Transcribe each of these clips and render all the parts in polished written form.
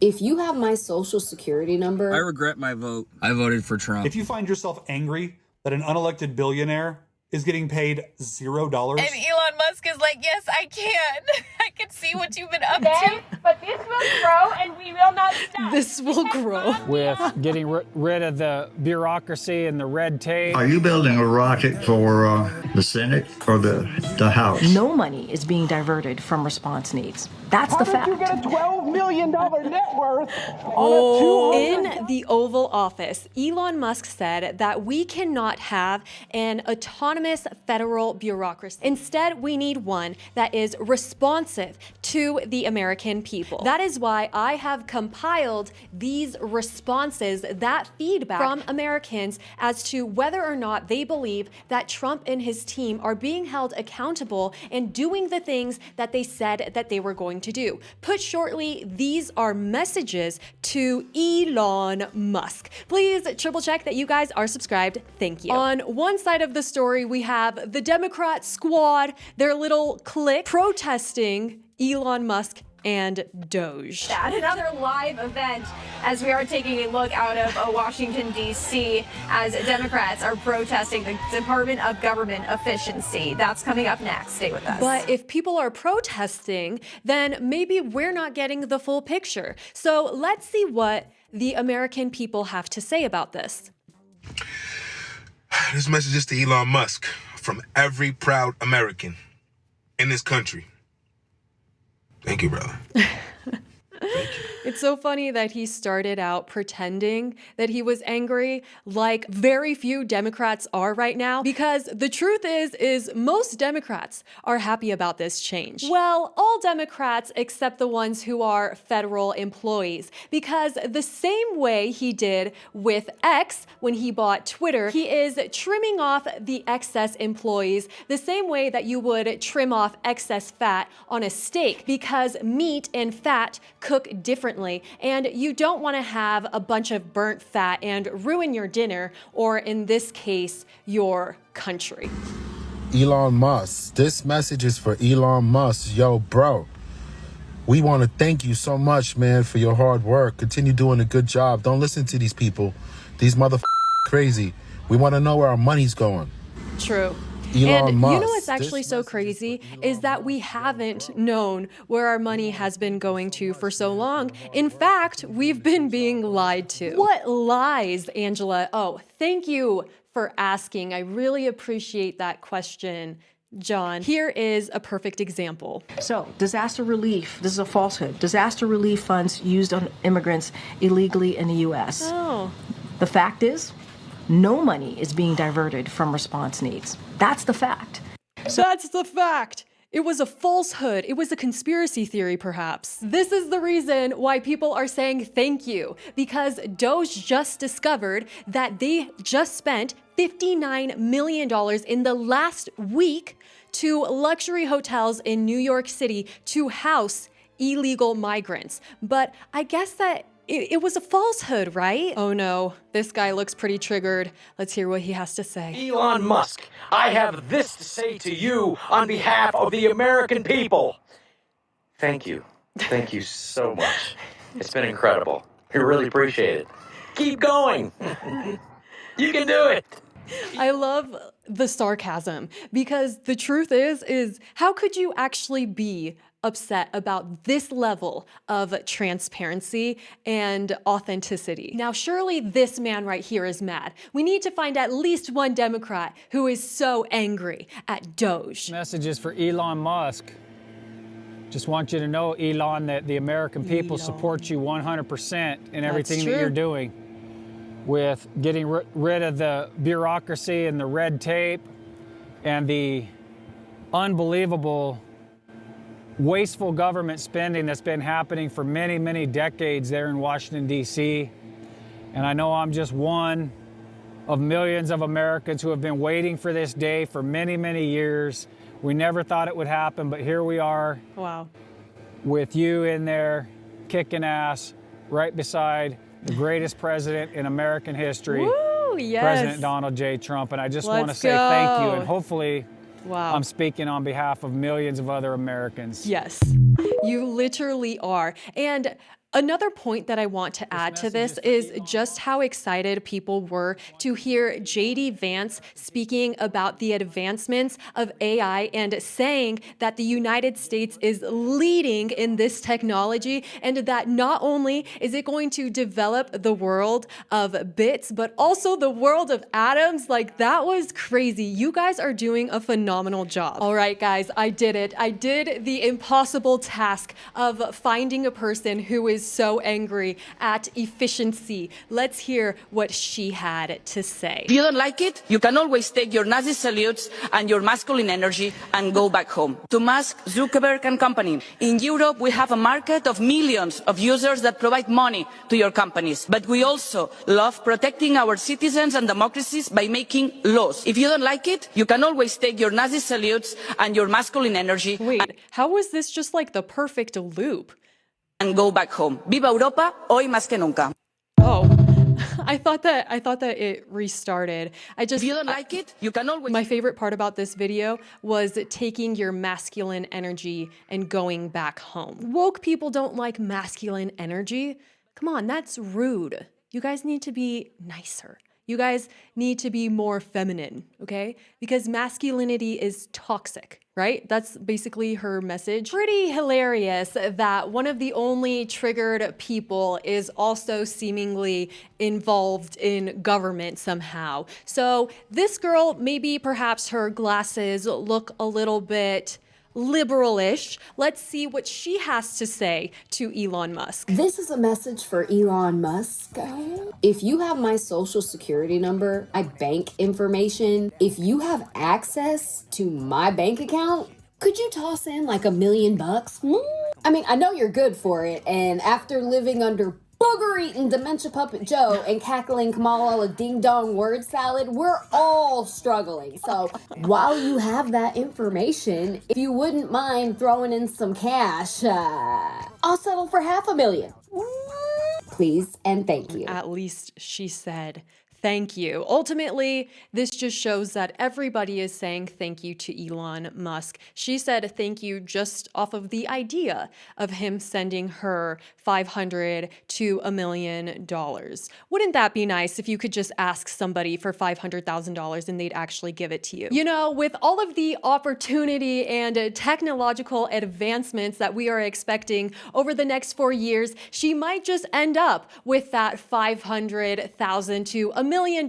If you have my social security number... I regret my vote. I voted for Trump. If you find yourself angry that an unelected billionaire is getting paid $0... And Elon Musk is like, yes, I can. I can see what you've been up to. But this will grow and we will not stop. This will grow. With getting rid of the bureaucracy and the red tape. Are you building a rocket for the Senate or the House? No money is being diverted from response needs. That's the fact. How did you get a $12 million net worth In the Oval Office, Elon Musk said that we cannot have an autonomous federal bureaucracy. Instead, we need one that is responsive to the American people. That is why I have compiled these responses, that feedback from Americans as to whether or not they believe that Trump and his team are being held accountable and doing the things that they said that they were going to do. Put shortly, these are messages to Elon Musk. Please triple check that you guys are subscribed. Thank you. On one side of the story, we have the Democrat squad, their little clique, protesting Elon Musk and Doge. At another live event, as we are taking a look out of Washington, D.C., as Democrats are protesting the Department of Government Efficiency. That's coming up next. Stay with us. But if people are protesting, then maybe we're not getting the full picture. So let's see what the American people have to say about this. This message is to Elon Musk from every proud American in this country. Thank you, brother. Thank you. It's so funny that he started out pretending that he was angry, like very few Democrats are right now, because the truth is most Democrats are happy about this change. Well, all Democrats except the ones who are federal employees, because the same way he did with X when he bought Twitter, he is trimming off the excess employees the same way that you would trim off excess fat on a steak, because meat and fat cook differently, and you don't want to have a bunch of burnt fat and ruin your dinner, or in this case, your country. Elon Musk, this message is for Elon Musk. Yo, bro, we want to thank you so much, man, for your hard work. Continue doing a good job. Don't listen to these people. These motherfuckers crazy. We want to know where our money's going. True. Elon Musk. You know what's actually so crazy is that we haven't known where our money has been going to for so long. In fact, we've been being lied to. What lies, Angela? Oh, thank you for asking. I really appreciate that question, John. Here is a perfect example. So, disaster relief, this is a falsehood. Disaster relief funds used on immigrants illegally in the U.S. Oh. The fact is, no money is being diverted from response needs. That's the fact. That's the fact. It was a falsehood. It was a conspiracy theory, perhaps. This is the reason why people are saying thank you, because Doge just discovered that they just spent $59 million in the last week to luxury hotels in New York City to house illegal migrants. But I guess that it was a falsehood, right? Oh no, this guy looks pretty triggered. Let's hear what he has to say. Elon Musk, I have this to say to you on behalf of the American people. Thank you. Thank you so much. It's been incredible. We really appreciate it. Keep going. You can do it. I love the sarcasm, because the truth is how could you actually be upset about this level of transparency and authenticity? Now, surely this man right here is mad. We need to find at least one Democrat who is so angry at Doge. Messages for Elon Musk. Just want you to know, Elon, that the American people support you 100% in everything that you're doing. With getting rid of the bureaucracy and the red tape and the unbelievable wasteful government spending that's been happening for many, many decades there in Washington, D.C. And I know I'm just one of millions of Americans who have been waiting for this day for many, many years. We never thought it would happen, but here we are. Wow. With you in there, kicking ass, right beside the greatest president in American history, Woo, yes. President Donald J. Trump. And I just want to say thank you, and hopefully I'm speaking on behalf of millions of other Americans. Yes, you literally are. And Another point that I want to add to this is just how excited people were to hear JD Vance speaking about the advancements of AI and saying that the United States is leading in this technology and that not only is it going to develop the world of bits, but also the world of atoms. Like, that was crazy. You guys are doing a phenomenal job. All right, guys, I did it. I did the impossible task of finding a person who is so angry at efficiency. Let's hear what she had to say. If you don't like it, you can always take your Nazi salutes and your masculine energy and go back home. To Musk, Zuckerberg and company. In Europe, we have a market of millions of users that provide money to your companies. But we also love protecting our citizens and democracies by making laws. If you don't like it, you can always take your Nazi salutes and your masculine energy. Wait, how was this just like the perfect loop? And go back home. Viva Europa, hoy más que nunca. Oh, I thought that it restarted. If you don't like it, you can always. My favorite part about this video was taking your masculine energy and going back home. Woke people don't like masculine energy. Come on, that's rude. You guys need to be nicer. You guys need to be more feminine, okay? Because masculinity is toxic, right? That's basically her message. Pretty hilarious that one of the only triggered people is also seemingly involved in government somehow. So this girl, maybe perhaps her glasses look a little bit liberal-ish. Let's see what she has to say to Elon Musk. This is a message for Elon Musk. If you have my social security number, my bank information, if you have access to my bank account, could you toss in like $1 million? I mean, I know you're good for it, and after living under booger-eating Dementia Puppet Joe and cackling Kamala a ding-dong word salad, we're all struggling. So while you have that information, if you wouldn't mind throwing in some cash, I'll settle for $500,000. Please and thank you. At least she said thank you. Ultimately, this just shows that everybody is saying thank you to Elon Musk. She said thank you just off of the idea of him sending her $500 to $1 million. Wouldn't that be nice if you could just ask somebody for $500,000 and they'd actually give it to you? You know, with all of the opportunity and technological advancements that we are expecting over the next 4 years, she might just end up with that $500,000 to $1 million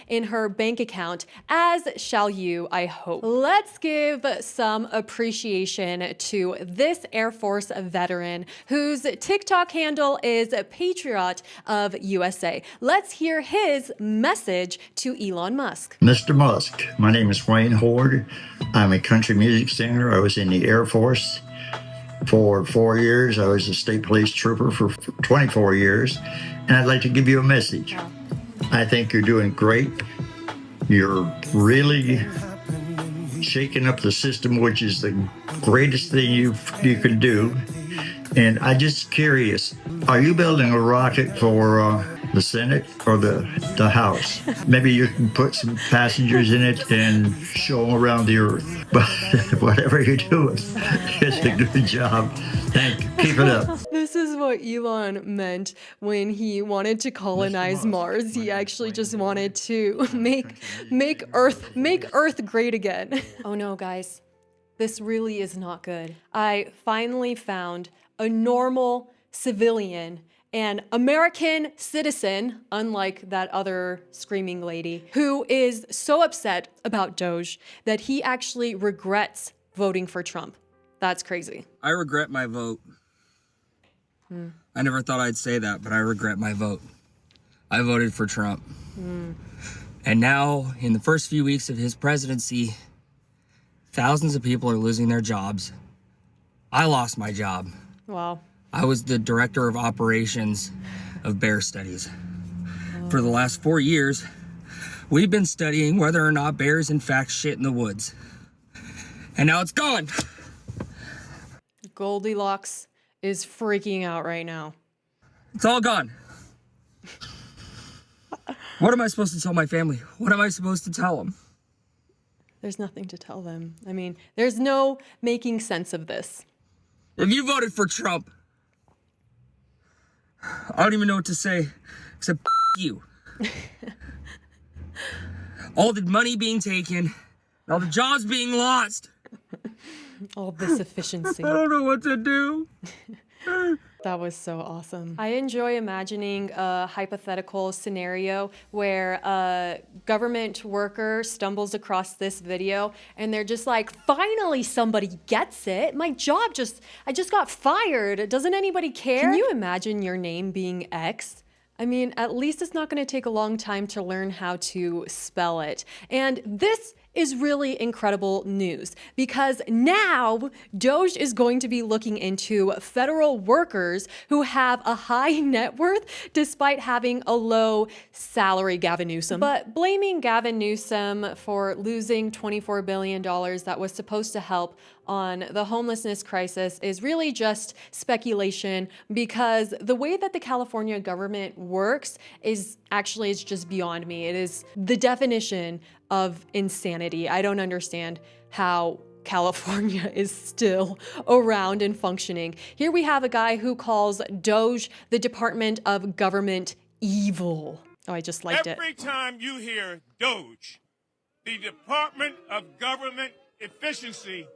in her bank account, as shall you, I hope. Let's give some appreciation to this Air Force veteran whose TikTok handle is Patriot of USA. Let's hear his message to Elon Musk. Mr. Musk, my name is Wayne Horde. I'm a country music singer. I was in the Air Force for 4 years. I was a state police trooper for 24 years. And I'd like to give you a message. I think you're doing great. You're really shaking up the system, which is the greatest thing you can do. And I'm just curious, are you building a rocket for the Senate or the House? Maybe you can put some passengers in it and show them around the Earth. But whatever you're doing, it's a good job. Thank you. Keep it up. This is what Elon meant when he wanted to colonize Mars. He actually just wanted to make Earth great again. Oh no, guys. This really is not good. I finally found a normal civilian, an American citizen, unlike that other screaming lady, who is so upset about Doge that he actually regrets voting for Trump. That's crazy. I regret my vote. I never thought I'd say that, but I regret my vote. I voted for Trump. And now, in the first few weeks of his presidency, thousands of people are losing their jobs. I lost my job. Wow. I was the director of operations of bear studies. For the last 4 years, we've been studying whether or not bears in fact shit in the woods. And now it's gone. Goldilocks is freaking out right now. It's all gone. What am I supposed to tell my family? What am I supposed to tell them? There's nothing to tell them. I mean, there's no making sense of this. If you voted for Trump, I don't even know what to say except you. All the money being taken, all the jobs being lost. All this efficiency. I don't know what to do. That was so awesome. I enjoy imagining a hypothetical scenario where a government worker stumbles across this video and they're just like, finally somebody gets it. I just got fired. Doesn't anybody care? Can you imagine your name being X? I mean, at least it's not going to take a long time to learn how to spell it. And this is really incredible news because now Doge is going to be looking into federal workers who have a high net worth despite having a low salary, Gavin Newsom. But blaming Gavin Newsom for losing $24 billion that was supposed to help on the homelessness crisis is really just speculation because the way that the California government works is actually, it's just beyond me. It is the definition of insanity. I don't understand how California is still around and functioning. Here we have a guy who calls Doge the Department of Government evil. Oh, I just liked it. Every time you hear Doge, the Department of Government Efficiency,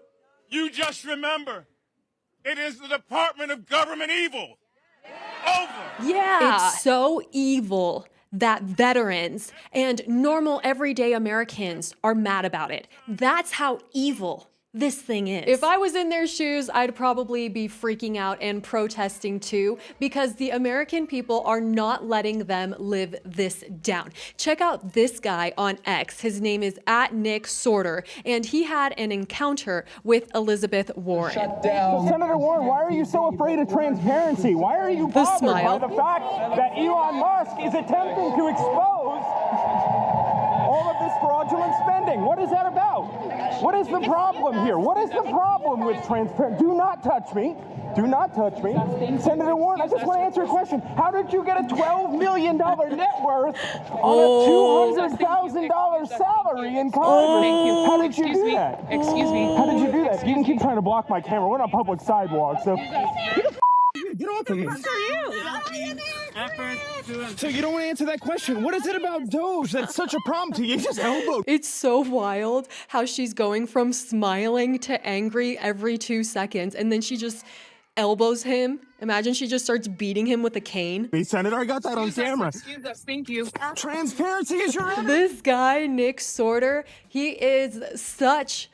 you just remember it is the Department of Government Evil. Over. Yeah. It's so evil that veterans and normal everyday Americans are mad about it. That's how evil this thing is. If I was in their shoes, I'd probably be freaking out and protesting too, because the American people are not letting them live this down. Check out this guy on X. His name is @NickSorter, and he had an encounter with Elizabeth Warren. Shut down. So Senator Warren, why are you so afraid of transparency? Why are you bothered by the fact that Elon Musk is attempting to expose all of this fraudulent spending? What is that about? What is the problem here? What is the problem with transparency? Do not touch me. Do not touch me. Senator Warren, I just want to answer a question. How did you get a $12 million net worth on a $200,000 salary in Congress? How did you do that? Excuse me. How did you do that? You can keep trying to block my camera. We're on a public sidewalk, so... Get off of me. So you don't want to answer that question. What is it about Doge that's such a problem to you? Just elbowed. It's so wild how she's going from smiling to angry every 2 seconds, and then she just elbows him. Imagine she just starts beating him with a cane. Hey, Senator, I got that on camera. Excuse us. Thank you. Transparency is your enemy. This guy, Nick he is such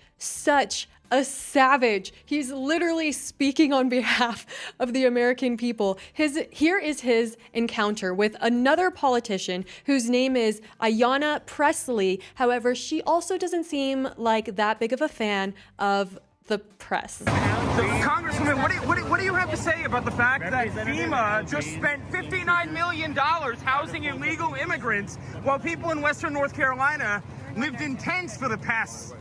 a savage. He's literally speaking on behalf of the American people. Here is his encounter with another politician whose name is Ayanna Pressley. However, she also doesn't seem like that big of a fan of the press. Congresswoman, what do you have to say about the fact that FEMA just spent $59 million housing illegal immigrants while people in Western North Carolina lived in tents for the past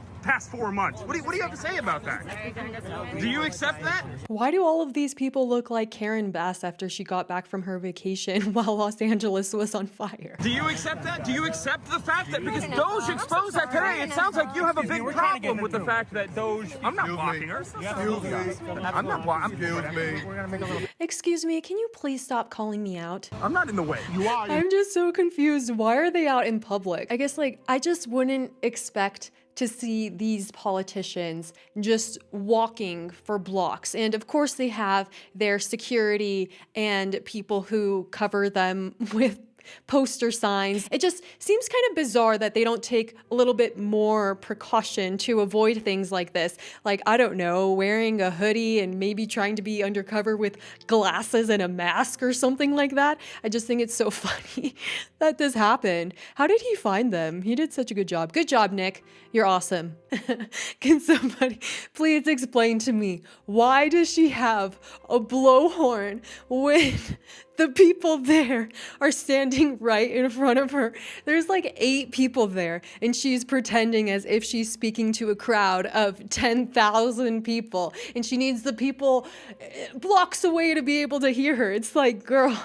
4 months? What do you have to say about that? Do you accept that? Why do all of these people look like Karen Bass after she got back from her vacation while Los Angeles was on fire? Do you accept that? Do you accept the fact that because Doge exposed that today, it sounds like you have a big problem with the fact that Doge... I'm not blocking her. I'm not blocking. Excuse me, can you please stop calling me out? I'm not in the way. You are. I'm just so confused. Why are they out in public? I guess I just wouldn't expect to see these politicians just walking for blocks. And of course they have their security and people who cover them with poster signs. It just seems kind of bizarre that they don't take a little bit more precaution to avoid things like this. Like, I don't know, wearing a hoodie and maybe trying to be undercover with glasses and a mask or something like that. I just think it's so funny that this happened. How did he find them? He did such a good job. Good job, Nick. You're awesome. Can somebody please explain to me, why does she have a blowhorn when the people there are standing right in front of her? There's like 8 people there, and she's pretending as if she's speaking to a crowd of 10,000 people, and she needs the people blocks away to be able to hear her. It's like, girl,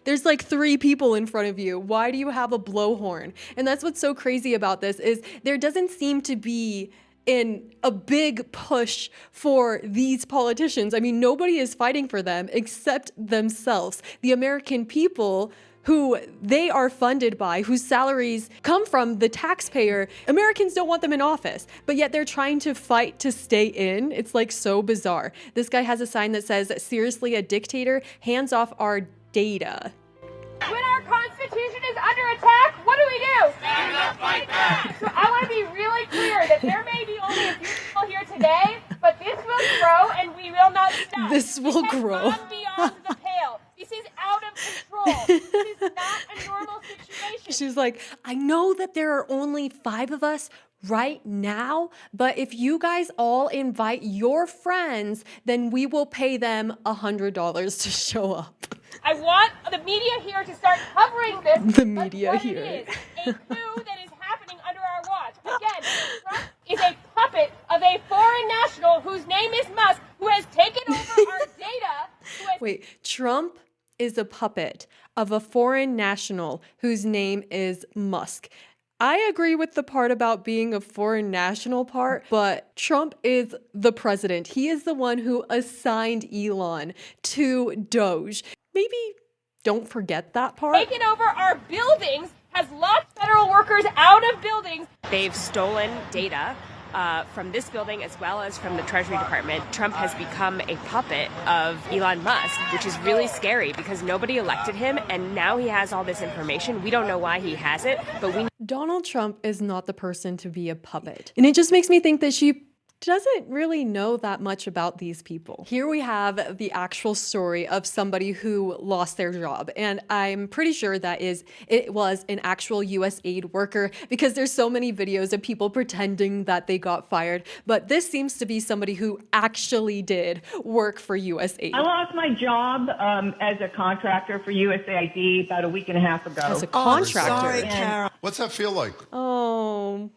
there's like 3 people in front of you. Why do you have a blowhorn? And that's what's so crazy about this is there doesn't seem to be in a big push for these politicians. I mean, nobody is fighting for them except themselves. The American people who they are funded by, whose salaries come from the taxpayer. Americans don't want them in office, but yet they're trying to fight to stay in. It's like so bizarre. This guy has a sign that says, "Seriously, a dictator? Hands off our data." When our Constitution is under attack, what do? Stand up, fight back! So I want to be really clear that there may be only a few people here today, but this will grow and we will not stop. This will grow. Gone beyond the pale. This is out of control. This is not a normal situation. She's like, I know that there are only 5 of us right now, but if you guys all invite your friends, then we will pay them $100 to show up. I want the media here to start covering this. The media here. It is a coup that is happening under our watch. Again, Trump is a puppet of a foreign national whose name is Musk, who has taken over our data. Wait, Trump is a puppet of a foreign national whose name is Musk. I agree with the part about being a foreign national part, but Trump is the president. He is the one who assigned Elon to Doge. Maybe don't forget that part. Taken over our buildings, has locked federal workers out of buildings. They've stolen data from this building as well as from the Treasury Department. Trump has become a puppet of Elon Musk, which is really scary because nobody elected him and now he has all this information. We don't know why he has it, but we... Donald Trump is not the person to be a puppet. And it just makes me think that she doesn't really know that much about these people. Here we have the actual story of somebody who lost their job. And I'm pretty sure that it was an actual USAID worker because there's so many videos of people pretending that they got fired. But this seems to be somebody who actually did work for USAID. I lost my job as a contractor for USAID about a week and a half ago. As a contractor? Oh, sorry, Carol. What's that feel like? Oh,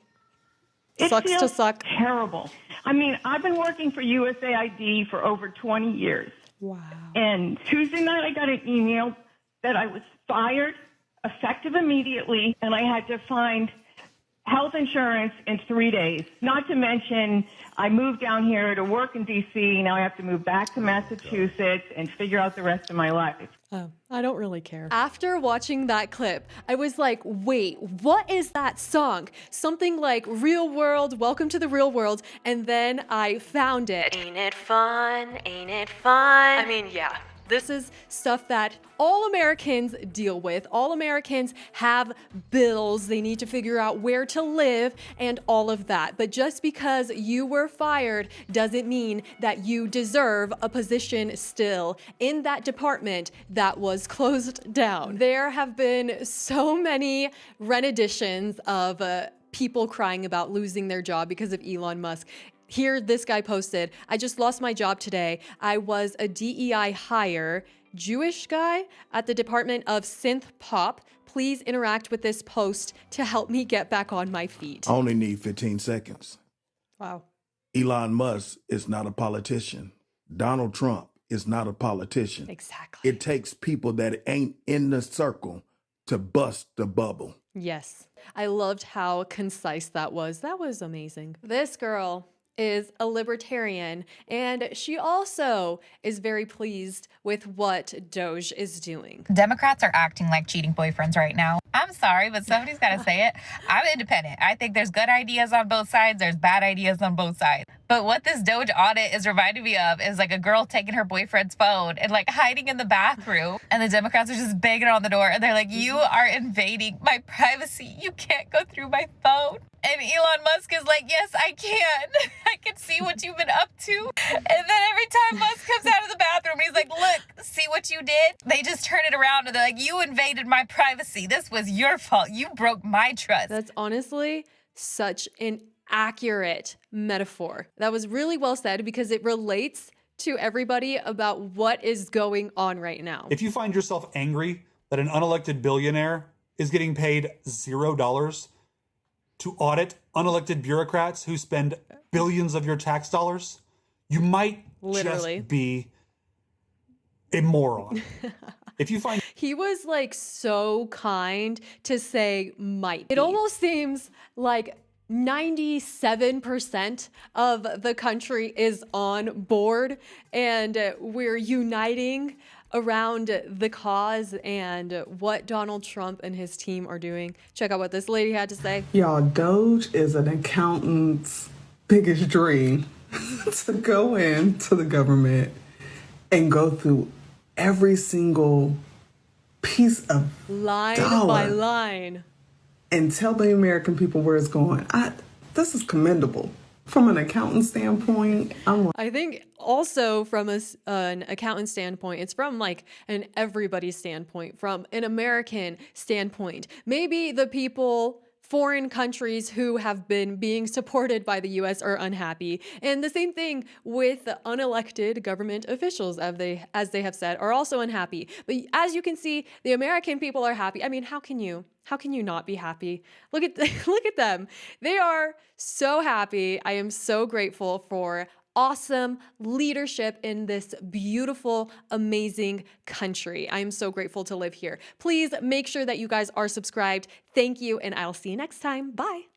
it sucks feels to suck. Terrible. I mean, I've been working for USAID for over 20 years. Wow. And Tuesday night, I got an email that I was fired, effective immediately, and I had to find health insurance in 3 days. Not to mention, I moved down here to work in D.C. Now I have to move back to Massachusetts and figure out the rest of my life. Oh, I don't really care. After watching that clip, I was like, wait, what is that song? Something like Real World, Welcome to the Real World. And then I found it. Ain't it fun? Ain't it fun? I mean, yeah. This is stuff that all Americans deal with. All Americans have bills. They need to figure out where to live and all of that. But just because you were fired doesn't mean that you deserve a position still in that department that was closed down. There have been so many renditions of people crying about losing their job because of Elon Musk. Here, this guy posted, I just lost my job today. I was a DEI hire, Jewish guy at the Department of Synth Pop. Please interact with this post to help me get back on my feet. I only need 15 seconds. Wow. Elon Musk is not a politician. Donald Trump is not a politician. Exactly. It takes people that ain't in the circle to bust the bubble. Yes. I loved how concise that was. That was amazing. This girl is a libertarian, and she also is very pleased with what Doge is doing. Democrats are acting like cheating boyfriends right now. I'm sorry, but somebody's got to say it. I'm independent. I think there's good ideas on both sides. There's bad ideas on both sides. But what this Doge audit is reminding me of is like a girl taking her boyfriend's phone and like hiding in the bathroom. And the Democrats are just banging on the door. And they're like, you are invading my privacy. You can't go through my phone. And Elon Musk is like, yes, I can. I can see what you've been up to. And then every time Musk comes out of the bathroom, he's like, look, see what you did? They just turn it around and they're like, you invaded my privacy. This was your fault. You broke my trust. That's honestly such an accurate metaphor. That was really well said because it relates to everybody about what is going on right now. If you find yourself angry that an unelected billionaire is getting paid $0 to audit unelected bureaucrats who spend billions of your tax dollars, you might literally just be a moron. If you find he was like so kind to say might. It almost seems like 97% of the country is on board, and we're uniting around the cause and what Donald Trump and his team are doing. Check out what this lady had to say. Y'all, Doge is an accountant's biggest dream to go into the government and go through every single piece of line dollar by line and tell the American people where it's going. This is commendable. From an accountant standpoint, I think also from an accountant standpoint, it's from like an everybody standpoint, from an American standpoint. Maybe the people, foreign countries who have been being supported by the US are unhappy. And the same thing with unelected government officials, as they have said, are also unhappy. But as you can see, the American people are happy. I mean, how can you not be happy? Look at them. They are so happy. I am so grateful for awesome leadership in this beautiful, amazing country. I am so grateful to live here. Please make sure that you guys are subscribed. Thank you, and I'll see you next time. Bye.